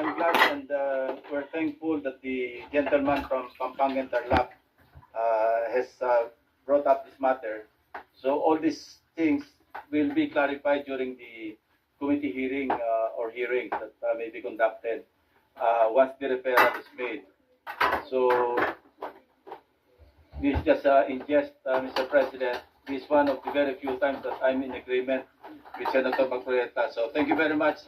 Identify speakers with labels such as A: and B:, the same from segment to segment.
A: I'm glad and we're thankful that the gentleman from Pampanga and Tarlac has brought up this matter. So all these things will be clarified during the committee hearing or hearings that may be conducted once the referral is made. So this is just in jest, Mr. President. This is one of the very few times that I'm in agreement with Senator Marcoleta. So thank you very much,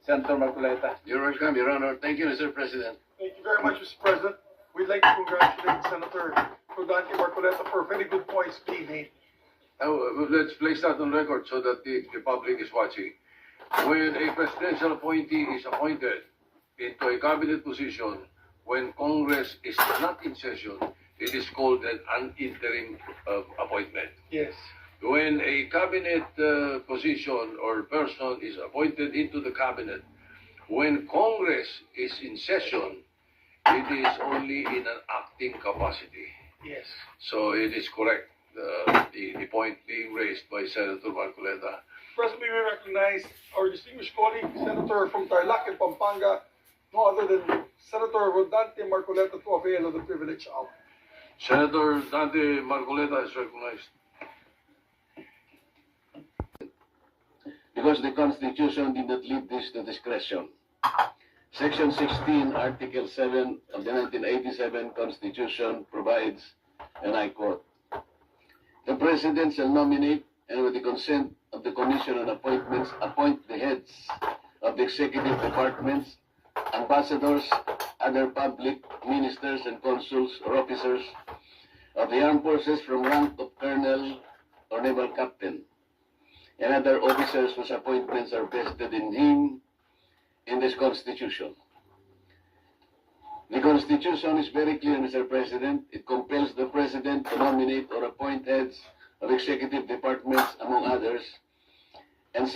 A: Senator Marcoleta.
B: You're welcome, Your Honor. Thank you, Mr. President.
C: Thank you very much, Mr. President. We'd like to congratulate Senator Rodante Marcoleta for very good points being made.
B: Let's place that on record so that the public is watching. When a presidential appointee is appointed into a cabinet position, when Congress is not in session, it is called an interim appointment.
C: Yes.
B: When a cabinet position or person is appointed into the cabinet, when Congress is in session, it is only in an acting capacity.
C: Yes.
B: So it is correct, the point being raised by Senator Marcoleta.
C: First, we recognize our distinguished colleague, Senator from Tarlac and Pampanga, no other than Senator Rodante Marcoleta to avail of the privilege hour.
B: Senator Dante Marcoleta is recognized.
D: Because the Constitution did not leave this to discretion. Section 16, Article 7 of the 1987 Constitution provides, and I quote, "The President shall nominate and with the consent of the Commission on Appointments appoint the heads of the executive departments, ambassadors, other public ministers and consuls or officers of the armed forces from rank of colonel or naval captain, and other officers whose appointments are vested in him in this Constitution." The Constitution is very clear, Mr. President. It compels the President to nominate or appoint heads of executive departments, among others, and